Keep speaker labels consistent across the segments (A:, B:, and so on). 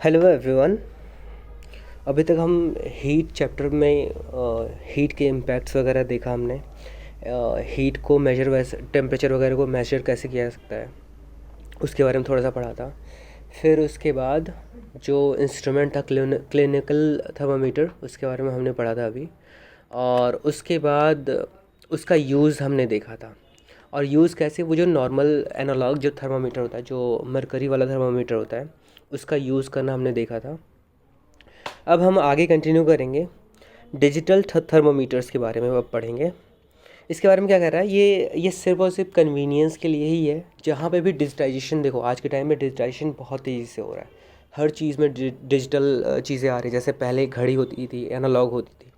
A: Hello everyone. अभी तक हम हीट चैप्टर में हीट के इम्पैक्ट्स वगैरह देखा हमने। हीट को मेजर वैसे टेम्परेचर वगैरह को मेजर कैसे किया जा सकता है उसके बारे में थोड़ा सा पढ़ा था। फिर उसके बाद जो इंस्ट्रूमेंट था क्लिनिकल थर्मामीटर, उसके बारे में हमने पढ़ा था अभी। और उसके बाद उसका यूज़ हमने देखा था। और यूज़ कैसे, वो जो नॉर्मल एनालॉग जो थर्मामीटर होता है, जो मरकरी वाला थर्मामीटर होता है, उसका यूज़ करना हमने देखा था। अब हम आगे कंटिन्यू करेंगे, डिजिटल थर्मोमीटर्स के बारे में अब पढ़ेंगे। इसके बारे में क्या कह रहा है, ये सिर्फ और सिर्फ कन्वीनियंस के लिए ही है। जहाँ पे भी डिजिटाइजेशन, देखो आज के टाइम में डिजिटाइजेशन बहुत तेज़ी से हो रहा है। हर चीज़ में डिजिटल चीज़ें आ रही है। जैसे पहले घड़ी होती थी, एनालॉग होती थी।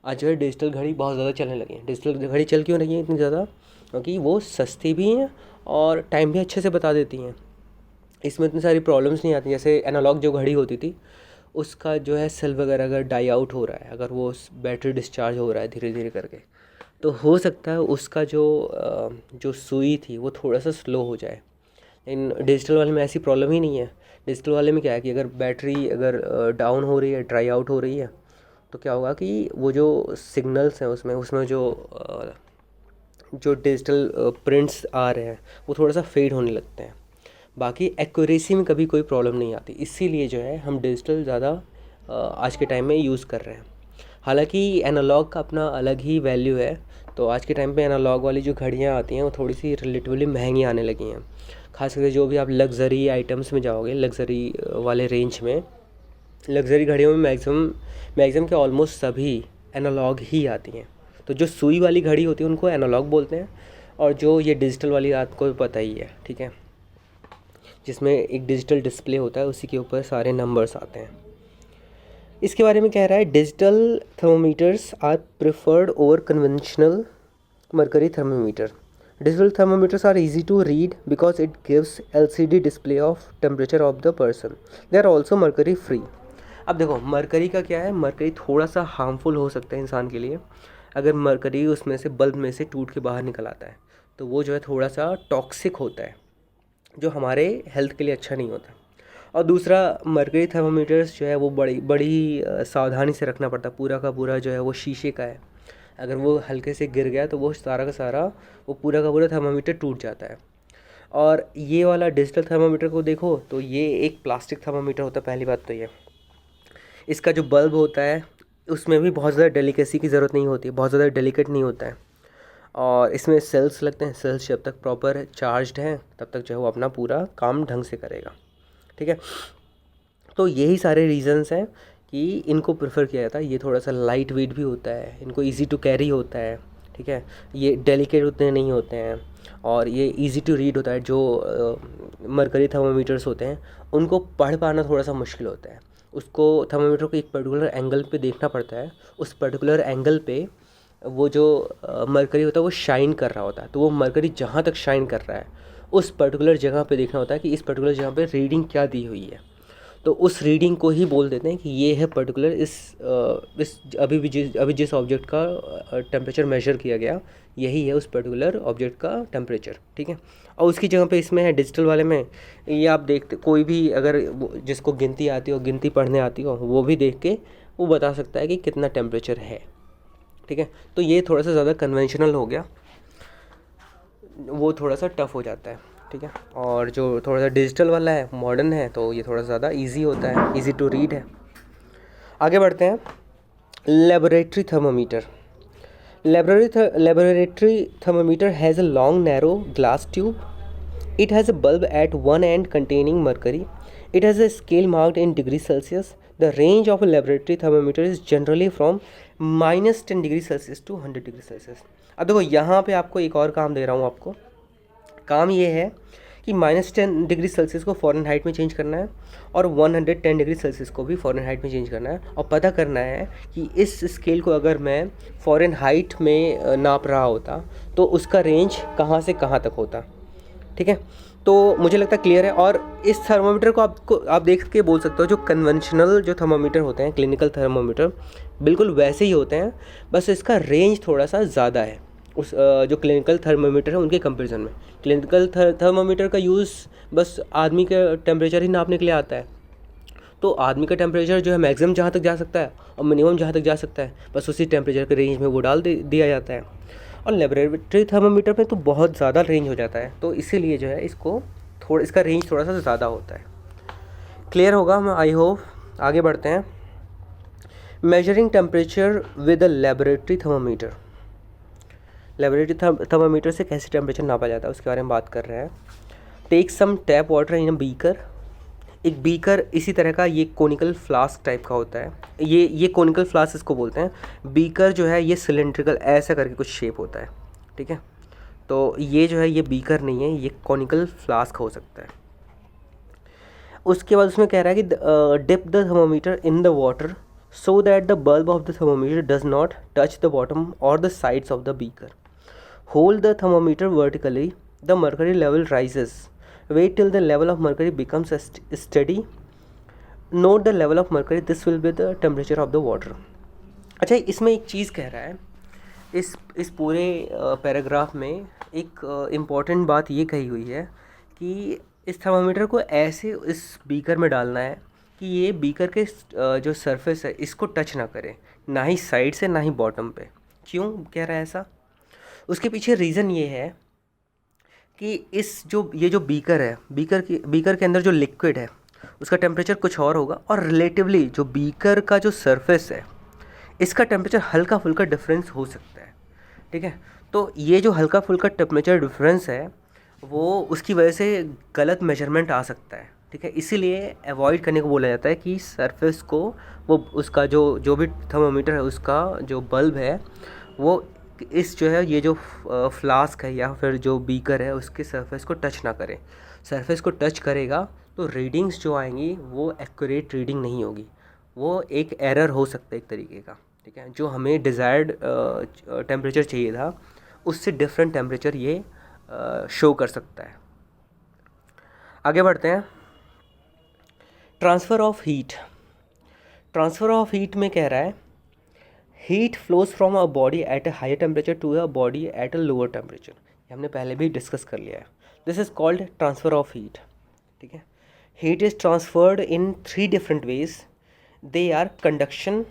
A: आज जो है डिजिटल घड़ी बहुत ज़्यादा चलने लगी है। डिजिटल घड़ी चल क्यों रही है इतनी ज़्यादा? क्योंकि वो सस्ती भी हैं और टाइम भी अच्छे से बता देती हैं। इसमें इतनी सारी प्रॉब्लम्स नहीं आती। जैसे एनालॉग जो घड़ी होती थी, उसका जो है सेल वगैरह अगर डाई आउट हो रहा है, अगर वो बैटरी डिस्चार्ज हो रहा है धीरे धीरे करके, तो हो सकता है उसका जो सुई थी वो थोड़ा सा स्लो हो जाए। लेकिन डिजिटल वाले में ऐसी प्रॉब्लम ही नहीं है। डिजिटल वाले में क्या है कि अगर बैटरी अगर डाउन हो रही है, ड्राई आउट हो रही है, तो क्या होगा कि वो जो सिग्नल्स हैं उसमें उसमें जो डिजिटल प्रिंट्स आ रहे हैं वो थोड़ा सा फेड होने लगते हैं। बाकी एक्यूरेसी में कभी कोई प्रॉब्लम नहीं आती। इसीलिए जो है हम डिजिटल ज़्यादा आज के टाइम में यूज़ कर रहे हैं। हालांकि एनालॉग का अपना अलग ही वैल्यू है। तो आज के टाइम पे एनालॉग वाली जो घड़ियाँ आती हैं वो थोड़ी सी रिलेटिवली महंगी आने लगी हैं। खास करके जो भी आप लग्जरी आइटम्स में जाओगे, लग्जरी वाले रेंज में, लग्जरी घड़ियों में मैक्सिमम के ऑलमोस्ट सभी एनालॉग ही आती हैं। तो जो सुई वाली घड़ी होती है उनको एनालॉग बोलते हैं, और जो ये डिजिटल वाली आपको पता ही है, ठीक है, जिसमें एक डिजिटल डिस्प्ले होता है, उसी के ऊपर सारे नंबर्स आते हैं। इसके बारे में कह रहा है, digital thermometers are preferred over conventional mercury thermometer. Digital thermometers are easy to read because it gives LCD display of temperature of the person. They are also mercury free. अब देखो मरकरी का क्या है, मरकरी थोड़ा सा harmful हो सकता है इंसान के लिए। अगर मरकरी उसमें से बल्ब में से टूट के बाहर निकल आता है तो वो जो है थोड़ा सा टॉक्सिक होता है, जो हमारे हेल्थ के लिए अच्छा नहीं होता। और दूसरा, मरकरी थर्मोमीटर्स जो है वो बड़ी बड़ी सावधानी से रखना पड़ता है। पूरा का पूरा जो है वो शीशे का है। अगर वो हल्के से गिर गया तो वो सारा का सारा, वो पूरा का पूरा थर्मोमीटर टूट जाता है। और ये वाला डिजिटल थर्मोमीटर को देखो तो ये एक प्लास्टिक थर्मोमीटर होता है। पहली बात तो ये, इसका जो बल्ब होता है उसमें भी बहुत ज़्यादा डेलिकेसी की ज़रूरत नहीं होती है, बहुत ज़्यादा डेलिकेट नहीं होता है। और इसमें सेल्स लगते हैं। सेल्स जब तक प्रॉपर चार्ज्ड हैं तब तक जो है वो अपना पूरा काम ढंग से करेगा, ठीक है। तो यही सारे रीज़न्स हैं कि इनको प्रेफर किया जाता है। ये थोड़ा सा लाइट वेट भी होता है, इनको इजी टू कैरी होता है, ठीक है। ये डेलिकेट उतने नहीं होते हैं और ये इजी टू रीड होता है। जो मरकरी थर्मोमीटर्स होते हैं उनको पढ़ पाना थोड़ा सा मुश्किल होता है। उसको थर्मोमीटर को एक पर्टिकुलर एंगल पे देखना पड़ता है। उस पर्टिकुलर एंगल पे वो जो मरकरी होता है वो शाइन कर रहा होता है। तो वो मरकरी जहाँ तक शाइन कर रहा है उस पर्टिकुलर जगह पे देखना होता है कि इस पर्टिकुलर जगह पे रीडिंग क्या दी हुई है। तो उस रीडिंग को ही बोल देते हैं कि ये है पर्टिकुलर इस अभी जिस ऑब्जेक्ट का टेम्परेचर मेजर किया गया, यही है उस पर्टिकुलर ऑब्जेक्ट का टेम्परेचर, ठीक है। और उसकी जगह पे इसमें है डिजिटल वाले में, ये आप देखते, कोई भी अगर जिसको गिनती आती हो, गिनती पढ़ने आती हो, वो भी देख के वो बता सकता है कि कितना टेम्परेचर है, ठीक है। तो ये थोड़ा सा ज़्यादा कन्वेंशनल हो गया, वो थोड़ा सा टफ हो जाता है, ठीक है। और जो थोड़ा सा डिजिटल वाला है, मॉडर्न है, तो ये थोड़ा ज़्यादा इजी होता है, इजी टू रीड है। आगे बढ़ते हैं, laboratory thermometer. Laboratory thermometer has a long narrow glass tube. It has a bulb at one end containing mercury. It has a scale marked in degrees Celsius. The range of a laboratory thermometer is generally from -10 degree Celsius to 100 degree Celsius. अब देखो यहाँ पे आपको एक और काम दे रहा हूँ आपको। काम ये है कि -10 डिग्री सेल्सियस को फ़ारेनहाइट में चेंज करना है और 110 डिग्री सेल्सियस को भी फ़ारेनहाइट में चेंज करना है। और पता करना है कि इस स्केल को अगर मैं फ़ारेनहाइट में नाप रहा होता तो उसका रेंज कहाँ से कहाँ तक होता, ठीक है। तो मुझे लगता है क्लियर है। और इस थर्मोमीटर को आप देख के बोल सकते हो, जो कन्वेंशनल जो थर्मोमीटर होते हैं, क्लिनिकल थर्मोमीटर, बिल्कुल वैसे ही होते हैं, बस इसका रेंज थोड़ा सा ज़्यादा है उस जो क्लिनिकल थर्मोमीटर है उनके कंपैरिजन में। क्लिनिकल थर्मोमीटर का यूज़ बस आदमी का टेम्परेचर ही नापने के लिए आता है। तो आदमी का टेम्परेचर जो है मैक्सिमम जहाँ तक जा सकता है और मिनिमम जहाँ तक जा सकता है बस उसी टेम्परेचर के रेंज में वो दिया जाता है। और लेबोरेटरी थर्मामीटर में तो बहुत ज़्यादा रेंज हो जाता है, तो इसीलिए जो है इसका रेंज थोड़ा सा ज़्यादा होता है। क्लियर होगा, मैं आई होप। आगे बढ़ते हैं। Measuring temperature with a laboratory thermometer. Laboratory thermometer से कैसे टेम्परेचर नापा जाता है उसके बारे में बात कर रहे हैं। Take some tap water in a beaker. एक बीकर इसी तरह का, ये कोनिकल फ्लास्क टाइप का होता है। ये कोनिकल फ्लास्क इसको बोलते हैं। बीकर जो है ये सिलेंड्रिकल ऐसा करके कुछ शेप होता है, ठीक है। तो ये जो है ये बीकर नहीं है, ये कोनिकल फ्लास्क हो सकता है। उसके बाद उसमें कह रहा है कि dip the thermometer in the water so that the bulb of the thermometer does not touch the bottom or the sides of the beaker. Hold the thermometer vertically, the mercury level rises. Wait till the level of mercury becomes steady. Note the level of mercury. This will be the temperature of the water. अच्छा, इसमें एक चीज़ कह रहा है, इस पूरे paragraph में एक इम्पॉर्टेंट बात ये कही हुई है कि इस थर्मामीटर को ऐसे इस बीकर में डालना है कि ये बीकर के जो सरफेस है इसको टच ना करे, ना ही साइड से ना ही बॉटम पे। क्यों कह रहा है ऐसा? उसके पीछे रीज़न ये है कि ये जो बीकर है, बीकर के अंदर जो लिक्विड है उसका टेम्परेचर कुछ और होगा, और रिलेटिवली जो बीकर का जो सरफेस है इसका टेम्परेचर हल्का फुल्का डिफरेंस हो सकता है, ठीक है। तो ये जो हल्का फुल्का टेम्परेचर डिफरेंस है वो उसकी वजह से गलत मेजरमेंट आ सकता है, ठीक है। इसीलिए अवॉइड करने को बोला जाता है कि सरफेस को वो उसका जो भी थर्मामीटर है उसका जो बल्ब है वो इस जो है ये जो फ्लास्क है या फिर जो बीकर है उसके सरफेस को टच ना करे। सरफेस को टच करेगा तो रीडिंग्स जो आएंगी वो एक्यूरेट रीडिंग नहीं होगी, वो एक एरर हो सकता है एक तरीके का, ठीक है। जो हमें डिज़ायर्ड टेम्परेचर चाहिए था उससे डिफरेंट टेम्परेचर ये शो कर सकता है। आगे बढ़ते हैं। Transfer of heat. Transfer of heat में कह रहा है heat flows from a body at a higher temperature to a body at a lower temperature. ये हमने पहले भी डिस्कस कर लिया है। This is called transfer of heat, ठीक है। Heat is transferred in 3 different ways. They are conduction,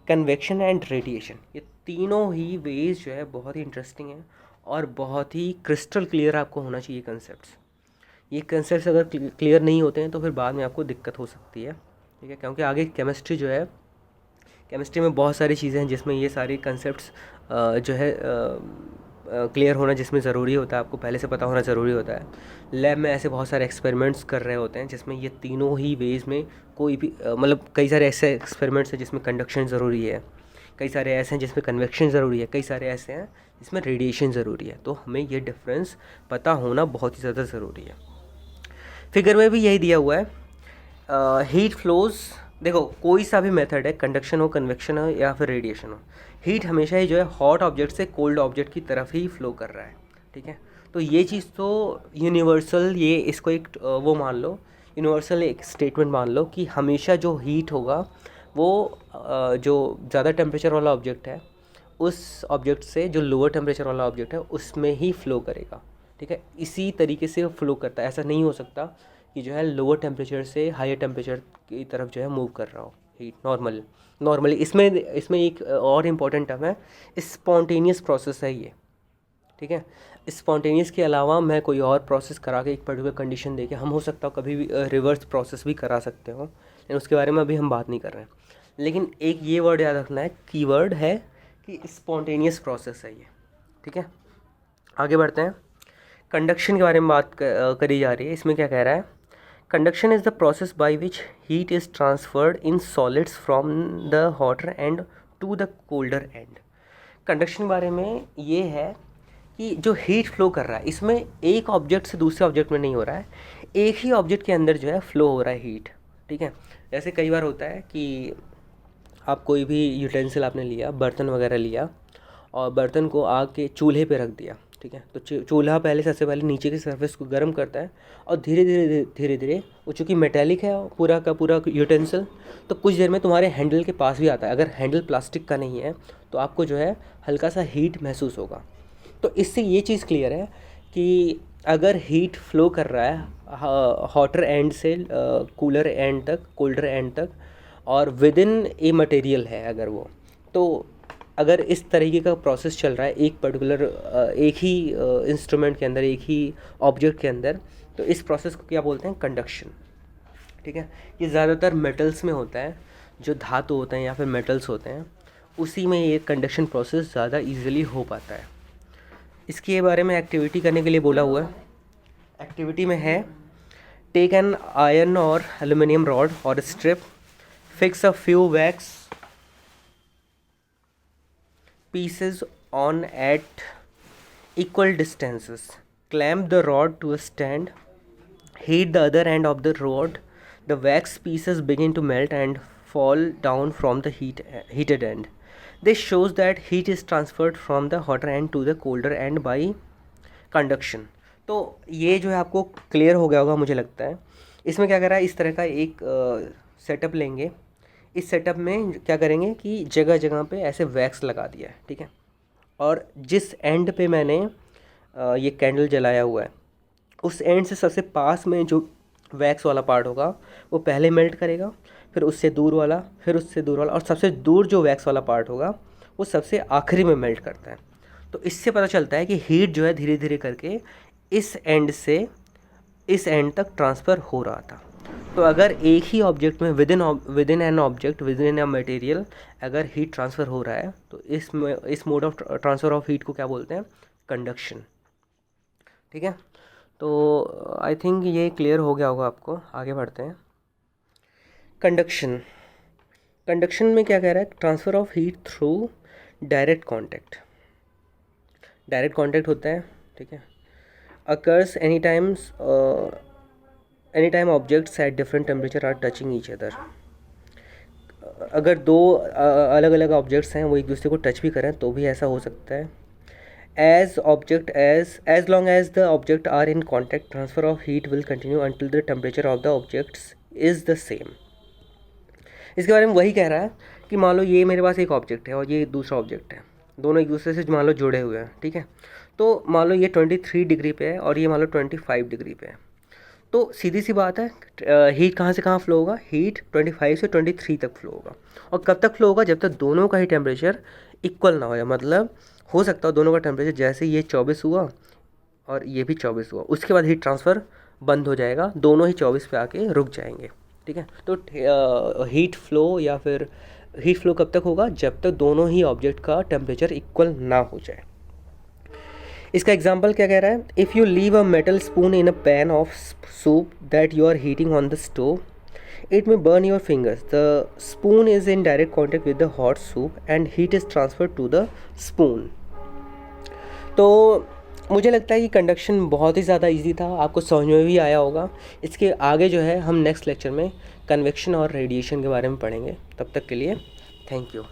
A: convection and radiation. ये तीनों ही वेज जो है बहुत ही इंटरेस्टिंग है और बहुत ही क्रिस्टल क्लियर आपको होना चाहिए कंसेप्ट। ये कंसेप्ट अगर क्लियर नहीं होते हैं तो फिर बाद में आपको दिक्कत हो सकती है, ठीक है। क्योंकि आगे केमिस्ट्री जो है, केमिस्ट्री में बहुत सारी चीज़ें हैं जिसमें ये सारी कंसेप्ट्स जो है क्लियर होना जिसमें ज़रूरी होता है, आपको पहले से पता होना ज़रूरी होता है। लैब में ऐसे बहुत सारे एक्सपेरिमेंट्स कर रहे होते हैं जिसमें ये तीनों ही वेज में कोई भी मतलब कई सारे ऐसे एक्सपेरिमेंट्स हैं जिसमें कंडक्शन ज़रूरी है, कई सारे ऐसे हैं जिसमें कन्वेक्शन ज़रूरी है, कई सारे ऐसे हैं जिसमें रेडिएशन ज़रूरी है। तो हमें ये डिफरेंस पता होना बहुत ही ज़्यादा ज़रूरी है। फिगर में भी यही दिया हुआ है। हीट फ्लोज, देखो कोई सा भी मेथड है, कंडक्शन हो, कन्वेक्शन हो या फिर रेडिएशन हो, हीट हमेशा ही जो है हॉट ऑब्जेक्ट से कोल्ड ऑब्जेक्ट की तरफ ही फ्लो कर रहा है, ठीक है। तो ये चीज़ तो यूनिवर्सल, ये इसको एक वो मान लो, यूनिवर्सल एक स्टेटमेंट मान लो कि हमेशा जो हीट होगा वो जो ज़्यादा टेम्परेचर वाला ऑब्जेक्ट है उस ऑब्जेक्ट से जो लोअर टेम्परेचर वाला ऑब्जेक्ट है उसमें ही फ्लो करेगा, ठीक है। इसी तरीके से फ्लो करता है। ऐसा नहीं हो सकता कि जो है लोअर टेम्परेचर से हायर टेम्परेचर की तरफ जो है मूव कर रहा हो हीट नॉर्मली। इसमें एक और इम्पॉर्टेंट टर्म है, स्पॉन्टेनियस प्रोसेस है ये, ठीक है। स्पॉन्टेनियस के अलावा मैं कोई और प्रोसेस करा के एक पर्टिकुलर कंडीशन दे के हम हो सकता हो कभी भी रिवर्स प्रोसेस भी करा सकते हो, लेकिन उसके बारे में अभी हम बात नहीं कर रहे हैं। लेकिन एक ये वर्ड याद रखना है, कीवर्ड है कि स्पॉन्टेनियस प्रोसेस है ये, ठीक है। आगे बढ़ते हैं। कंडक्शन के बारे में बात करी जा रही है। इसमें क्या कह रहा है, conduction is the process by which heat is transferred in solids from the hotter end to the colder end. Conduction के बारे में ये है कि जो हीट फ्लो कर रहा है इसमें एक ऑब्जेक्ट से दूसरे ऑब्जेक्ट में नहीं हो रहा है, एक ही ऑब्जेक्ट के अंदर जो है फ्लो हो रहा है हीट, ठीक है। जैसे कई बार होता है कि आप कोई भी यूटेंसिल आपने लिया, बर्तन वगैरह लिया और बर्तन को आग के चूल्हे पे रख दिया, ठीक है। तो चूल्हा सबसे पहले नीचे की सरफेस को गर्म करता है और धीरे धीरे वो चूँकि मेटेलिक है पूरा का पूरा यूटेंसिल, तो कुछ देर में तुम्हारे हैंडल के पास भी आता है। अगर हैंडल प्लास्टिक का नहीं है तो आपको जो है हल्का सा हीट महसूस होगा। तो इससे ये चीज़ क्लियर है कि अगर हीट फ्लो कर रहा है हॉटर एंड से कूलर एंड तक, कोल्डर एंड तक, और विद इन ए मटेरियल है अगर वो, तो अगर इस तरीके का प्रोसेस चल रहा है एक पर्टिकुलर एक ही इंस्ट्रूमेंट के अंदर, एक ही ऑब्जेक्ट के अंदर, तो इस प्रोसेस को क्या बोलते हैं? कंडक्शन। ठीक है, ये ज़्यादातर मेटल्स में होता है, जो धातु होते हैं या फिर मेटल्स होते हैं, उसी में ये कंडक्शन प्रोसेस ज़्यादा इजीली हो पाता है। इसके बारे में एक्टिविटी करने के लिए बोला हुआ है। एक्टिविटी में है, टेक एन आयरन और एल्यूमिनियम रॉड और strip, fix a few wax pieces on at equal distances, clamp the rod to a stand, heat the other end of the rod, the wax pieces begin to melt and fall down from the heated end. This shows that heat is transferred from the hotter end to the colder end by conduction. तो ये जो है आपको clear हो गया होगा मुझे लगता है। इसमें क्या कर रहा है, इस तरह का एक सेटअप लेंगे। इस सेटअप में क्या करेंगे कि जगह जगह पे ऐसे वैक्स लगा दिया है, ठीक है, और जिस एंड पे मैंने ये कैंडल जलाया हुआ है, उस एंड से सबसे पास में जो वैक्स वाला पार्ट होगा वो पहले मेल्ट करेगा, फिर उससे दूर वाला, फिर उससे दूर वाला, और सबसे दूर जो वैक्स वाला पार्ट होगा वो सबसे आखिरी में मेल्ट करता है। तो इससे पता चलता है कि हीट जो है धीरे धीरे करके इस एंड से इस एंड तक ट्रांसफ़र हो रहा था। तो अगर एक ही ऑब्जेक्ट में with in an object, with in a material अगर हीट ट्रांसफ़र हो रहा है, तो इस mode of transfer of heat को क्या बोलते हैं? कंडक्शन। ठीक है, तो आई थिंक ये क्लियर हो गया होगा आपको। आगे बढ़ते हैं। कंडक्शन में क्या कह रहा है? Transfer of heat through direct contact. Direct contact होता है, ठीक है, occurs any time objects at different temperature are touching each other. अगर दो अलग अलग ऑब्जेक्ट्स हैं वो एक दूसरे को टच भी करें तो भी ऐसा हो सकता है। as long as the object are in contact, transfer of heat will continue until the temperature of the objects is the same. इसके बारे में वही कह रहा है कि मान लो ये मेरे पास एक ऑब्जेक्ट है और ये दूसरा ऑब्जेक्ट है, दोनों एक दूसरे से मान लो जुड़े हुए हैं, ठीक है। तो मान लो ये 23 डिग्री पे है और ये मान लो 25 डिग्री पे है, तो सीधी सी बात है हीट कहाँ से कहाँ फ्लो होगा? हीट 25 से 23 तक फ्लो होगा। और कब तक फ्लो होगा? जब तक दोनों का ही टेम्परेचर इक्वल ना हो। मतलब हो सकता है दोनों का टेम्परेचर जैसे ये 24 हुआ और ये भी 24 हुआ, उसके बाद हीट ट्रांसफ़र बंद हो जाएगा, दोनों ही 24 पे आके रुक जाएंगे, ठीक है। तो हीट फ्लो या फिर हीट फ्लो कब तक होगा? जब तक दोनों ही ऑब्जेक्ट का टेम्परेचर इक्वल ना हो जाए। इसका एग्जाम्पल क्या कह रहा है? If you leave a metal spoon in a pan of soup that you are heating on the stove, it may burn your fingers. The spoon is in direct contact with the hot soup and heat is transferred to the spoon. तो मुझे लगता है कि conduction बहुत ही ज़्यादा easy था, आपको समझ में भी आया होगा। इसके आगे जो है हम नेक्स्ट लेक्चर में कन्वेक्शन और रेडिएशन के बारे में पढ़ेंगे। तब तक के लिए थैंक यू।